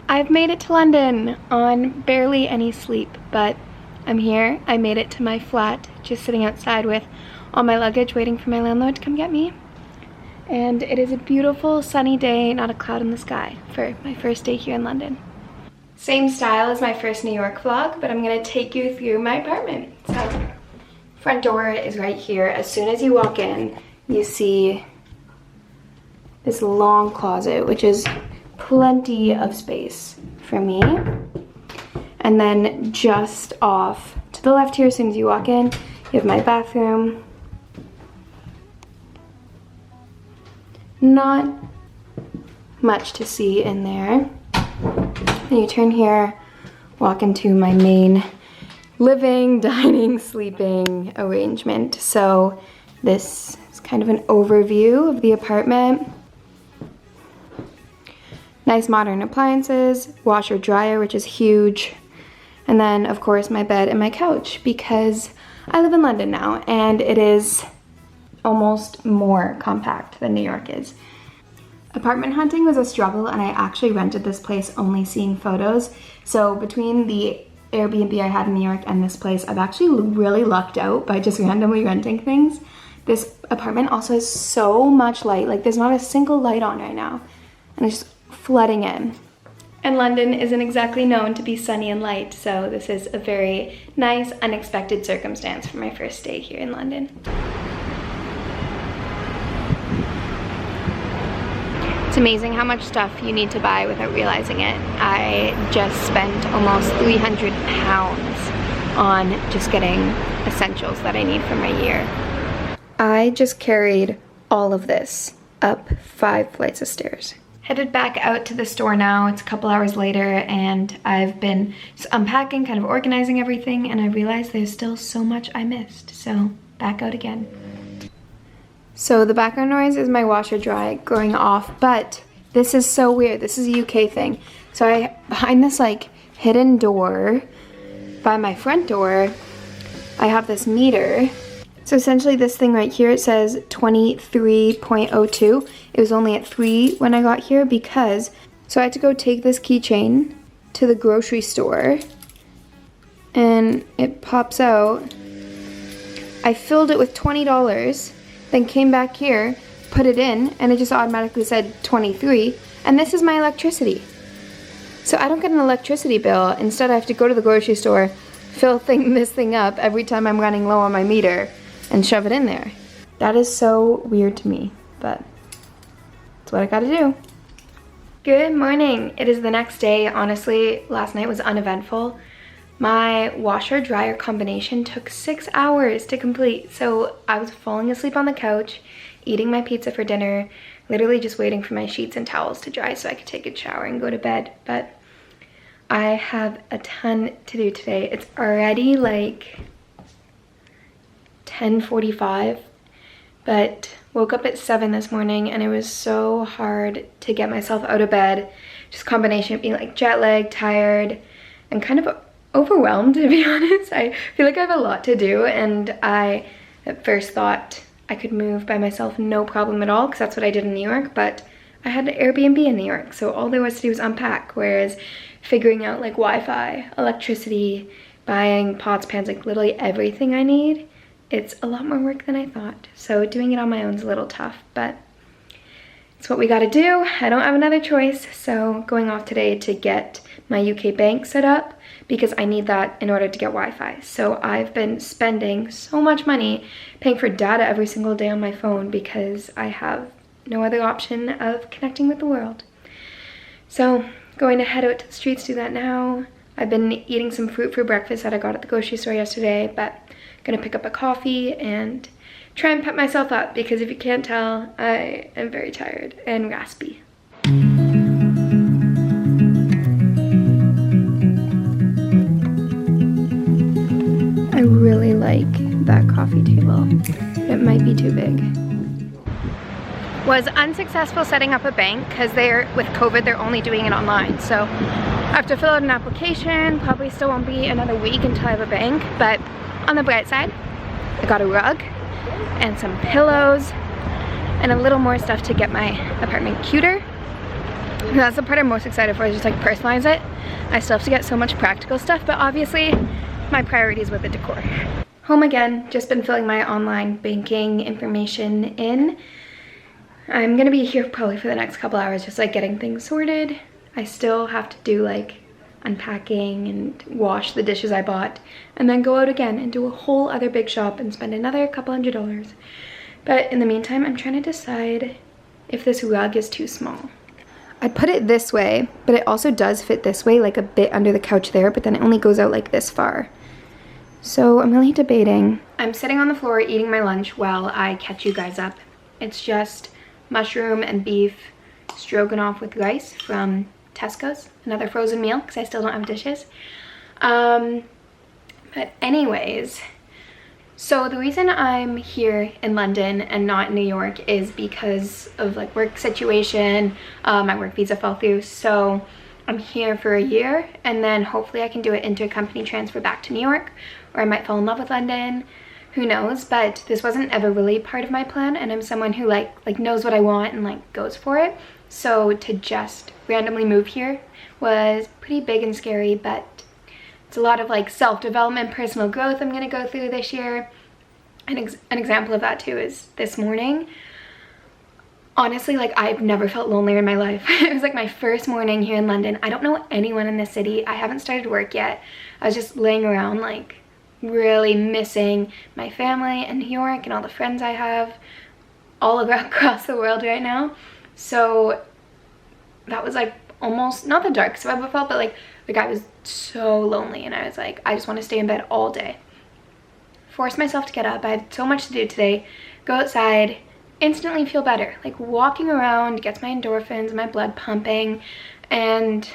I've made it to London on barely any sleep, but I'm here. I made it to my flat, just sitting outside with all my luggage waiting for my landlord to come get me. And it is a beautiful sunny day, not a cloud in the sky, for my first day here in London. Same style as my first New York vlog, but I'm gonna take you through my apartment. So, front door is right here. As soon as you walk in, you see this long closet, which is plenty of space for me. And then just off to the left here, as soon as you walk in, you have my bathroom. Not much to see in there. Then you turn here, walk into my main living, dining, sleeping arrangement. So this is kind of an overview of the apartment. Nice modern appliances, washer dryer, which is huge. And then of course my bed and my couch, because I live in London now and it is almost more compact than New York is. Apartment hunting was a struggle, and I actually rented this place only seeing photos. So between the Airbnb I had in New York and this place, I've actually really lucked out by just randomly renting things. This apartment also has so much light, like there's not a single light on right now, and it's just flooding in. And London isn't exactly known to be sunny and light, so this is a very nice, unexpected circumstance for my first day here in London. It's amazing how much stuff you need to buy without realizing it. I just spent almost £300 on just getting essentials that I need for my year. I just carried all of this up 5 flights of stairs. Headed back out to the store now. It's a couple hours later and I've been just unpacking, kind of organizing everything, and I realized there's still so much I missed. So back out again. So the background noise is my washer dry going off, but this is so weird. This is a UK thing. So behind this like hidden door by my front door, I have this meter. So essentially this thing right here, it says 23.02. It was only at 3 when I got here because, so I had to go take this keychain to the grocery store and it pops out. I filled it with $20, then came back here, put it in, and it just automatically said 23, and this is my electricity. So I don't get an electricity bill. Instead, I have to go to the grocery store, fill this thing up every time I'm running low on my meter, and shove it in there. That is so weird to me, but that's what I gotta do. Good morning. It is the next day. Honestly, last night was uneventful. My washer dryer combination took 6 hours to complete, so I was falling asleep on the couch, eating my pizza for dinner, literally just waiting for my sheets and towels to dry so I could take a shower and go to bed. But I have a ton to do today. It's already like 10:45, but woke up at 7 this morning and it was so hard to get myself out of bed. Just combination of being like jet lagged, tired, and kind of overwhelmed, to be honest. I feel like I have a lot to do, and I at first thought I could move by myself no problem at all, because that's what I did in New York, but I had an Airbnb in New York, so all there was to do was unpack, whereas figuring out like Wi-Fi, electricity, buying pots, pans, like literally everything I need, it's a lot more work than I thought. So doing it on my own is a little tough, but it's what we gotta do. I don't have another choice, so going off today to get my UK bank set up, because I need that in order to get Wi-Fi. So I've been spending so much money paying for data every single day on my phone because I have no other option of connecting with the world. So going to head out to the streets to do that now. I've been eating some fruit for breakfast that I got at the grocery store yesterday, but gonna pick up a coffee and try and pep myself up, because if you can't tell, I am very tired and raspy. I really like that coffee table. It might be too big. Was unsuccessful setting up a bank because with COVID, they're only doing it online. So I have to fill out an application. Probably still won't be another week until I have a bank. But on the bright side, I got a rug and some pillows and a little more stuff to get my apartment cuter. And that's the part I'm most excited for, is just like personalize it. I still have to get so much practical stuff, but obviously my priority is with the decor. Home again, just been filling my online banking information in. I'm gonna be here probably for the next couple hours, just like getting things sorted. I still have to do like unpacking and wash the dishes I bought, and then go out again and do a whole other big shop and spend another couple $100. But in the meantime, I'm trying to decide if this rug is too small. I'd put it this way, but it also does fit this way, like a bit under the couch there, but then it only goes out like this far. So I'm really debating. I'm sitting on the floor eating my lunch while I catch you guys up. It's just mushroom and beef stroganoff with rice from Tesco's, another frozen meal because I still don't have dishes. But anyways, so the reason I'm here in London and not in New York is because of like work situation. My work visa fell through, so I'm here for a year, and then hopefully I can do it into a company transfer back to New York, or I might fall in love with London, who knows. But this wasn't ever really part of my plan, and I'm someone who like knows what I want and like goes for it. So to just randomly move here was pretty big and scary, but it's a lot of like self-development, personal growth I'm gonna go through this year. An example of that too is this morning. Honestly, like I've never felt lonelier in my life. It was like my first morning here in London. I don't know anyone in the city. I haven't started work yet. I was just laying around like really missing my family in New York and all the friends I have all across the world right now. So that was like almost not the darkest I've ever felt, but like I was so lonely, and I was like, I just want to stay in bed all day. Force myself to get up. I had so much to do today. Go outside, instantly feel better. Like walking around gets my endorphins, my blood pumping, and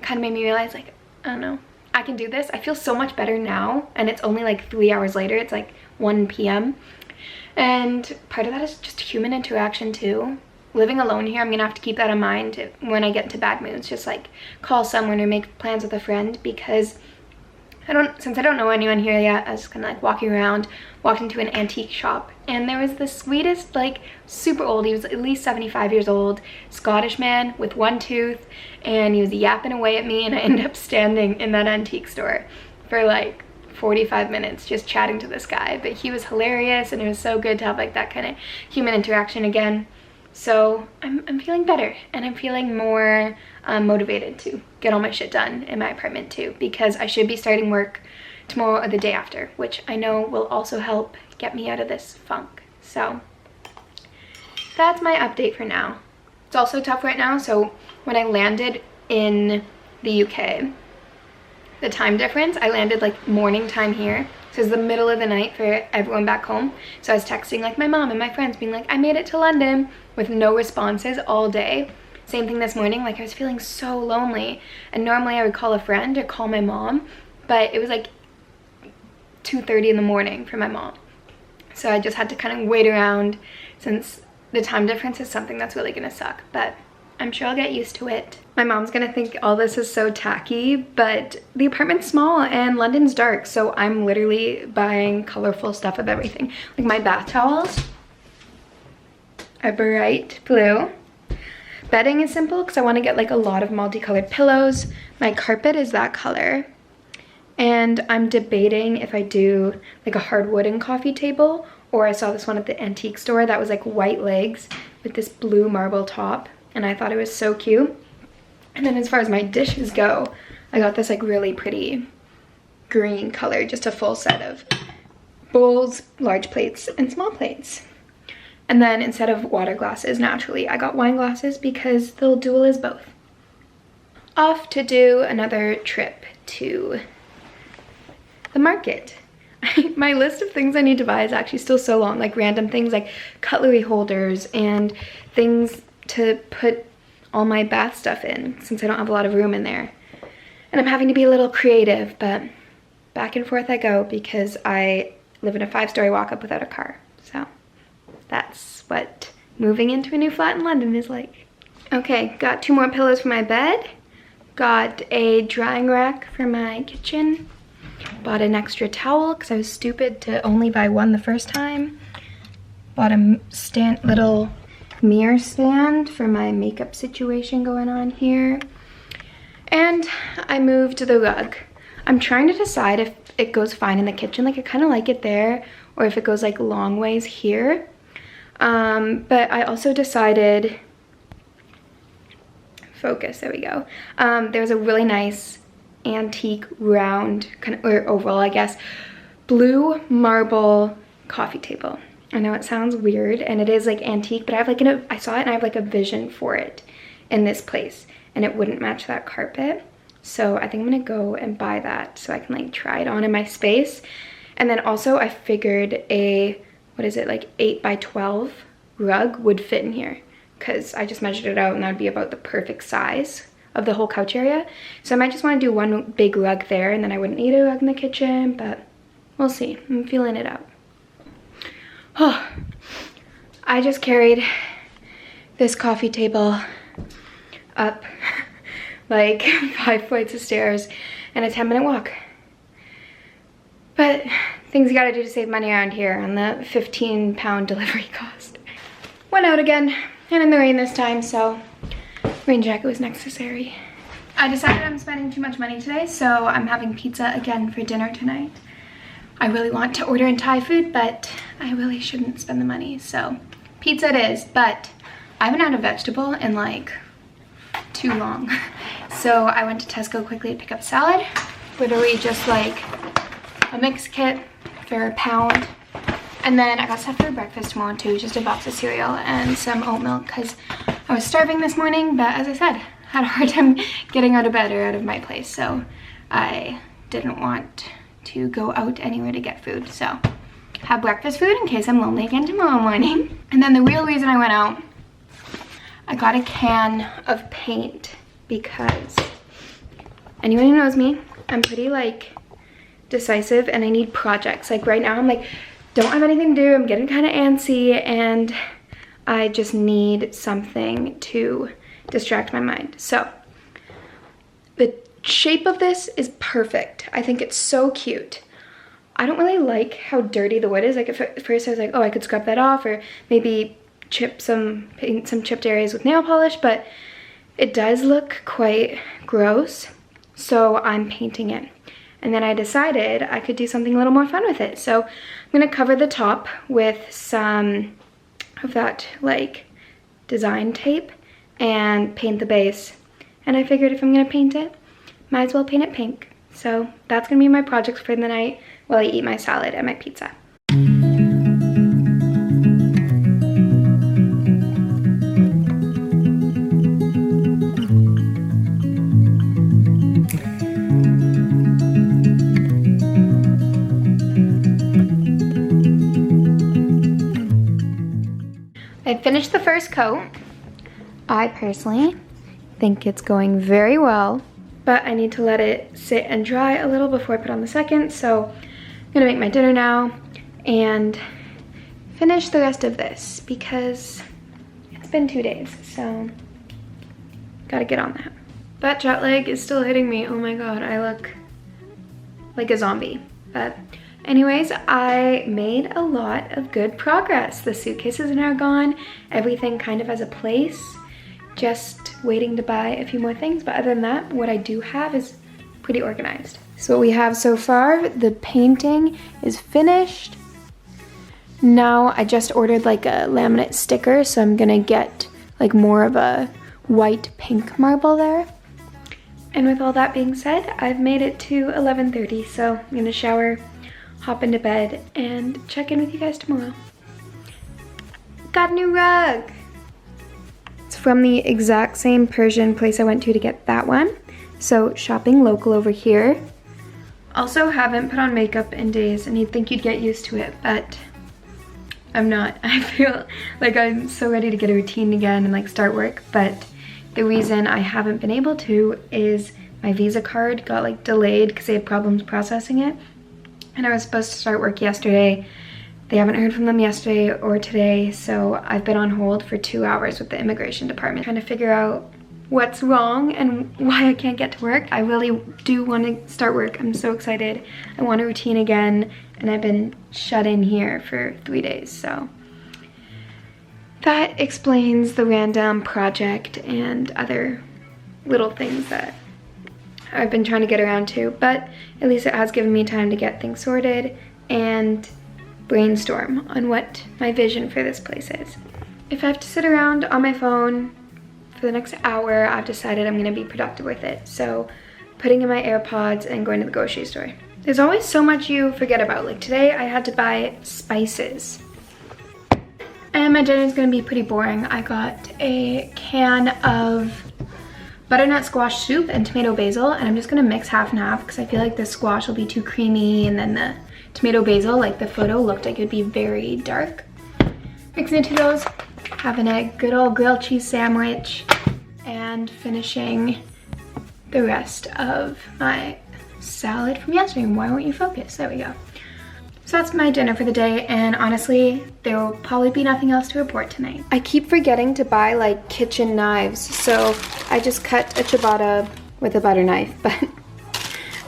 kind of made me realize like, I don't know, I can do this. I feel so much better now, and it's only like 3 hours later. It's like 1 p.m. And part of that is just human interaction too. Living alone here, I'm gonna have to keep that in mind when I get into bad moods. Just like call someone or make plans with a friend, because since I don't know anyone here yet, I was kind of like walking around, walked into an antique shop, and there was the sweetest, like super old, he was at least 75 years old, Scottish man with one tooth, and he was yapping away at me, and I ended up standing in that antique store for like 45 minutes just chatting to this guy. But he was hilarious, and it was so good to have like that kind of human interaction again. So I'm feeling better, and I'm feeling more motivated to get all my shit done in my apartment too, because I should be starting work tomorrow or the day after, which I know will also help get me out of this funk. So that's my update for now. It's also tough right now. So when I landed in the UK, the time difference, I landed like morning time here. So it's the middle of the night for everyone back home. So I was texting like my mom and my friends being like, I made it to London, with no responses all day. Same thing this morning, like I was feeling so lonely, and normally I would call a friend or call my mom, but it was like 2:30 in the morning for my mom. So I just had to kind of wait around, since the time difference is something that's really gonna suck, but I'm sure I'll get used to it. My mom's gonna think all this is so tacky, but the apartment's small and London's dark, so I'm literally buying colorful stuff of everything. Like my bath towels are bright blue. Bedding is simple because I want to get like a lot of multicolored pillows. My carpet is that color. And I'm debating if I do like a hard wooden coffee table, or I saw this one at the antique store that was like white legs with this blue marble top, and I thought it was so cute. And then as far as my dishes go, I got this like really pretty green color, just a full set of bowls, large plates, and small plates. And then instead of water glasses, naturally, I got wine glasses because they'll dual as both. Off to do another trip to the market. My list of things I need to buy is actually still so long, like random things like cutlery holders and things to put all my bath stuff in, since I don't have a lot of room in there. And I'm having to be a little creative, but back and forth I go because I live in a 5-story walk-up without a car. So that's what moving into a new flat in London is like. Okay, got 2 more pillows for my bed. Got a drying rack for my kitchen. Bought an extra towel because I was stupid to only buy one the first time. Bought a little mirror stand for my makeup situation going on here. And I moved the rug. I'm trying to decide if it goes fine in the kitchen. Like I kind of like it there, or if it goes like long ways here. But I also decided, focus, there we go. There's a really nice antique round, kind of, or oval I guess, blue marble coffee table. I know it sounds weird and it is like antique, but I have like I saw it and I have like a vision for it in this place, and it wouldn't match that carpet. So I think I'm gonna go and buy that so I can like try it on in my space. And then also I figured a, what is it, like 8 by 12 rug would fit in here, because I just measured it out and that would be about the perfect size of the whole couch area. So I might just want to do one big rug there, and then I wouldn't need a rug in the kitchen, but we'll see. I'm feeling it out. Oh, I just carried this coffee table up like 5 flights of stairs and a 10-minute walk. But things you gotta do to save money around here on the 15-pound delivery cost. Went out again, and in the rain this time, so rain jacket was necessary. I decided I'm spending too much money today, so I'm having pizza again for dinner tonight. I really want to order in Thai food, but I really shouldn't spend the money, so pizza it is. But I haven't had a vegetable in like too long. So I went to Tesco quickly to pick up salad. Literally just like a mix kit for £1. And then I got stuff for breakfast tomorrow too, just a box of cereal and some oat milk, because I was starving this morning, but as I said, had a hard time getting out of bed or out of my place, so I didn't want to go out anywhere to get food. So have breakfast food in case I'm lonely again tomorrow morning. And then the real reason I went out, I got a can of paint because anyone who knows me, I'm pretty like decisive and I need projects. Like right now I'm like, don't have anything to do, I'm getting kind of antsy, and I just need something to distract my mind. So the shape of this is perfect. I think it's so cute. I don't really like how dirty the wood is. Like at first I was like, oh, I could scrub that off or maybe paint some chipped areas with nail polish, but it does look quite gross. So I'm painting it. And then I decided I could do something a little more fun with it. So I'm gonna cover the top with some of that like design tape and paint the base. And I figured if I'm gonna paint it, might as well paint it pink. So that's gonna be my project for the night while I eat my salad and my pizza. I finished the first coat. I personally think it's going very well, but I need to let it sit and dry a little before I put on the second. So I'm gonna make my dinner now and finish the rest of this because it's been 2 days, so gotta get on that. That jet lag is still hitting me. Oh my God, I look like a zombie. But anyways, I made a lot of good progress. The suitcases are now gone. Everything kind of has a place. Just waiting to buy a few more things. But other than that, what I do have is pretty organized. So what we have so far, the painting is finished. Now I just ordered like a laminate sticker, so I'm gonna get like more of a white pink marble there. And with all that being said, I've made it to 11:30, so I'm gonna shower, hop into bed, and check in with you guys tomorrow. Got a new rug! It's from the exact same Persian place I went to get that one. So shopping local over here. Also haven't put on makeup in days, and you'd think you'd get used to it, but I'm not. I feel like I'm so ready to get a routine again and like start work, but the reason I haven't been able to is my Visa card got like delayed because they had problems processing it. And I was supposed to start work yesterday. They haven't heard from them yesterday or today, so I've been on hold for 2 hours with the immigration department trying to figure out what's wrong and why I can't get to work. I really do want to start work. I'm so excited. I want a routine again, and I've been shut in here for 3 days, so that explains the random project and other little things that I've been trying to get around to, but at least it has given me time to get things sorted and brainstorm on what my vision for this place is. If I have to sit around on my phone for the next hour, I've decided I'm gonna be productive with it. So putting in my AirPods and going to the grocery store. There's always so much you forget about. Like today I had to buy spices. And my dinner is gonna be pretty boring. I got a can of butternut squash soup and tomato basil, and I'm just gonna mix half and half because I feel like the squash will be too creamy, and then the tomato basil, like the photo, looked like it'd be very dark. Mixing into those, having a good old grilled cheese sandwich, and finishing the rest of my salad from yesterday. Why won't you focus? There we go. So that's my dinner for the day, and honestly, there will probably be nothing else to report tonight. I keep forgetting to buy like kitchen knives, so I just cut a ciabatta with a butter knife, but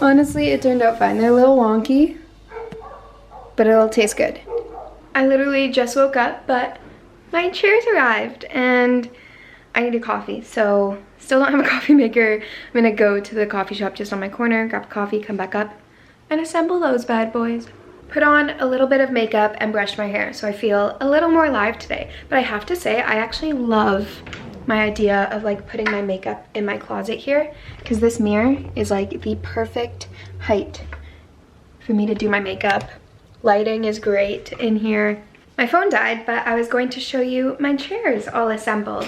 honestly, it turned out fine. They're a little wonky, but it'll taste good. I literally just woke up, but my chairs arrived, and I need a coffee, so still don't have a coffee maker. I'm gonna go to the coffee shop just on my corner, grab a coffee, come back up, and assemble those bad boys. Put on a little bit of makeup and brushed my hair, so I feel a little more alive today. But I have to say, I actually love my idea of like putting my makeup in my closet here, because this mirror is like the perfect height for me to do my makeup. Lighting is great in here. My phone died, but I was going to show you my chairs all assembled.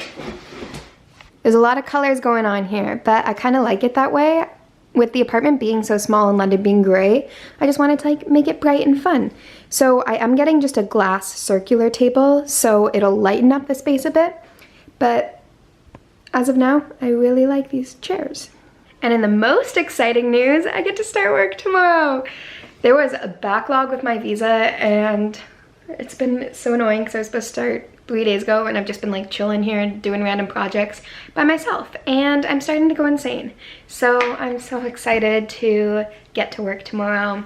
There's a lot of colors going on here, but I kind of like it that way. With the apartment being so small and London being gray, I just wanted to like make it bright and fun. So I am getting just a glass circular table, so it'll lighten up the space a bit. But as of now, I really like these chairs. And in the most exciting news, I get to start work tomorrow. There was a backlog with my visa, and it's been so annoying because I was supposed to start 3 days ago, and I've just been like chilling here and doing random projects by myself, and I'm starting to go insane. So I'm so excited to get to work tomorrow,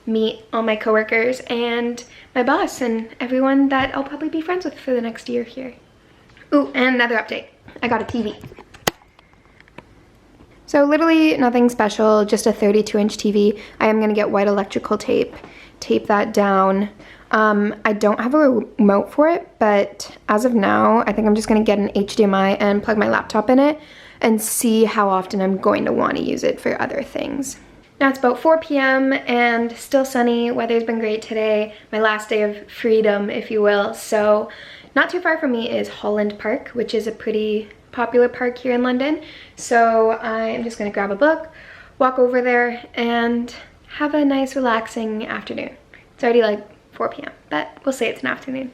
meet all my coworkers and my boss and everyone that I'll probably be friends with for the next year here. Ooh, and another update. I got a TV. So literally nothing special, just a 32-inch TV. I am gonna get white electrical tape that down. I don't have a remote for it, but as of now, I think I'm just gonna get an HDMI and plug my laptop in it and see how often I'm going to want to use it for other things. Now it's about 4 p.m. and still sunny. Weather's been great today. My last day of freedom, if you will. So not too far from me is Holland Park, which is a pretty popular park here in London. So I'm just gonna grab a book, walk over there, and have a nice relaxing afternoon. It's already like 4 p.m., but we'll say it's an afternoon.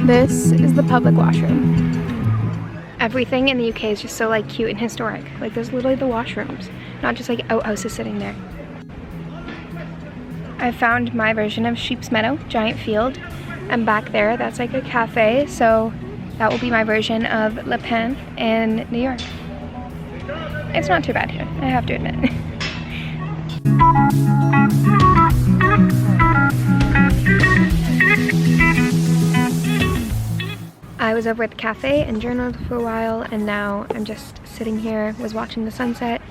This is the public washroom. Everything in the UK is just so like cute and historic. Like there's literally the washrooms, not just like outhouses sitting there. I found my version of Sheep's Meadow, giant field, and back there that's like a cafe, so that will be my version of Le Pen in New York. It's not too bad here, I have to admit. I was over at the cafe and journaled for a while, and now I'm just sitting here, was watching the sunset,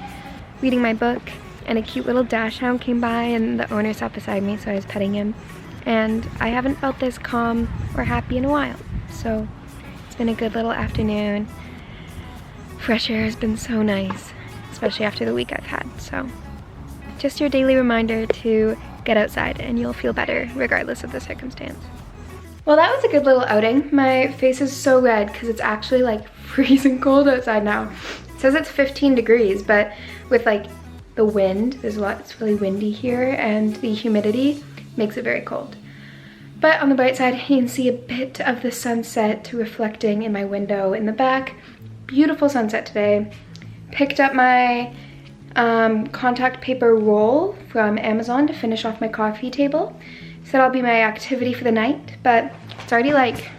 reading my book, and a cute little dachshund came by, and the owner sat beside me, so I was petting him. And I haven't felt this calm or happy in a while, so it's been a good little afternoon. Fresh air has been so nice, especially after the week I've had, so just your daily reminder to get outside and you'll feel better regardless of the circumstance. Well, that was a good little outing. My face is so red because it's actually like freezing cold outside now. It says it's 15 degrees, but with like the wind, it's really windy here, and the humidity makes it very cold. But on the bright side, you can see a bit of the sunset reflecting in my window in the back. Beautiful sunset today. Picked up my contact paper roll from Amazon to finish off my coffee table. So that'll be my activity for the night, but it's already like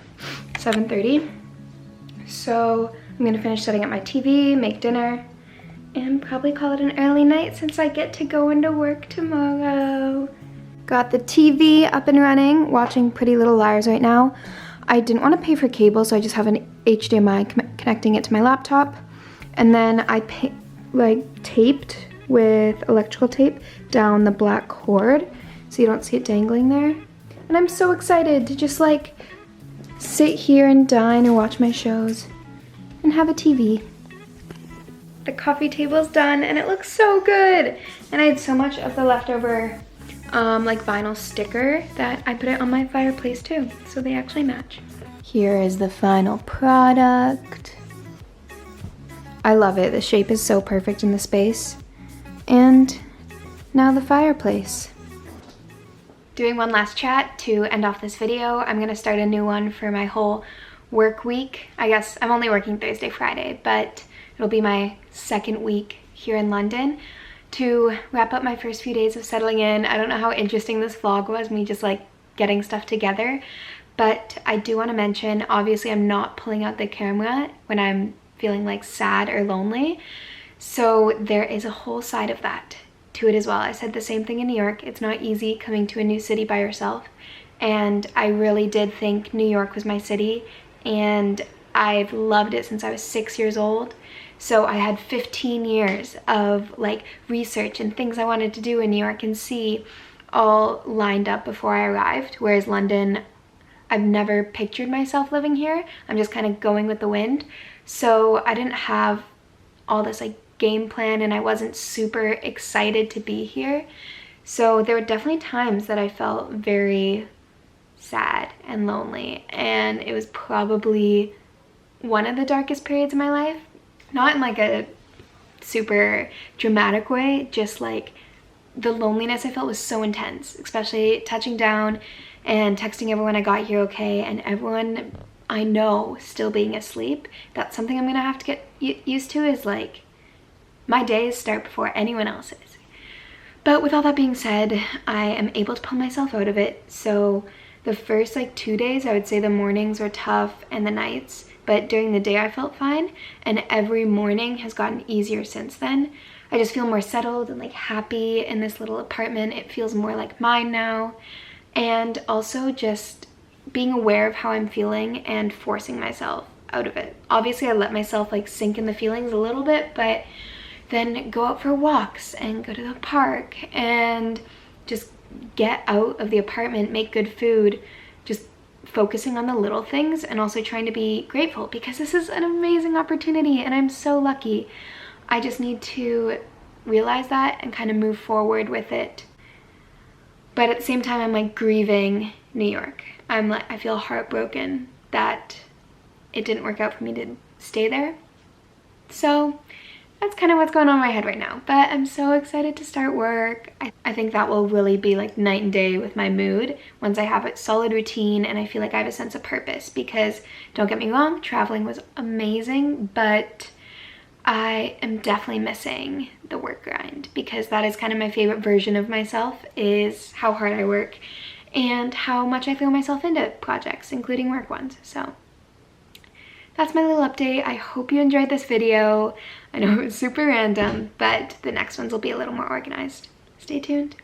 7:30. So I'm gonna finish setting up my TV, make dinner, and probably call it an early night since I get to go into work tomorrow. Got the TV up and running, watching Pretty Little Liars right now. I didn't want to pay for cable, so I just have an HDMI connecting it to my laptop. And then I taped with electrical tape down the black cord so you don't see it dangling there. And I'm so excited to just like sit here and dine and watch my shows and have a TV. The coffee table's done and it looks so good. And I had so much of the leftover like vinyl sticker that I put it on my fireplace too, so they actually match. Here is the final product. I love it. The shape is so perfect in the space. And now the fireplace. Doing one last chat to end off this video. I'm gonna start a new one for my whole work week. I guess I'm only working Thursday, Friday, but it'll be my second week here in London to wrap up my first few days of settling in. I don't know how interesting this vlog was, me just like getting stuff together, but I do want to mention, obviously I'm not pulling out the camera when I'm feeling like sad or lonely, so there is a whole side of that to it as well. I said the same thing in New York. It's not easy coming to a new city by yourself, and I really did think New York was my city, and I've loved it since I was 6 years old. So I had 15 years of like research and things I wanted to do in New York and see all lined up before I arrived. Whereas London, I've never pictured myself living here. I'm just kind of going with the wind. So I didn't have all this like game plan and I wasn't super excited to be here. So there were definitely times that I felt very sad and lonely, and it was probably one of the darkest periods of my life. Not in like a super dramatic way, just like the loneliness I felt was so intense, especially touching down and texting everyone I got here okay, and everyone I know still being asleep. That's something I'm gonna have to get used to, is like my days start before anyone else's. But with all that being said, I am able to pull myself out of it. So the first like 2 days, I would say the mornings were tough and the nights, but during the day I felt fine, and every morning has gotten easier since then. I just feel more settled and like happy in this little apartment. It feels more like mine now. And also just being aware of how I'm feeling and forcing myself out of it. Obviously I let myself like sink in the feelings a little bit, but then go out for walks and go to the park and just get out of the apartment, make good food, just focusing on the little things and also trying to be grateful because this is an amazing opportunity and I'm so lucky. I just need to realize that and kind of move forward with it. But at the same time, I'm like grieving New York. I feel heartbroken that it didn't work out for me to stay there. So that's kind of what's going on in my head right now. But I'm so excited to start work. I think that will really be like night and day with my mood once I have a solid routine and I feel like I have a sense of purpose. Because don't get me wrong, traveling was amazing, but I am definitely missing the work grind, because that is kind of my favorite version of myself, is how hard I work and how much I throw myself into projects, including work ones. So that's my little update. I hope you enjoyed this video. I know it was super random, but the next ones will be a little more organized. Stay tuned.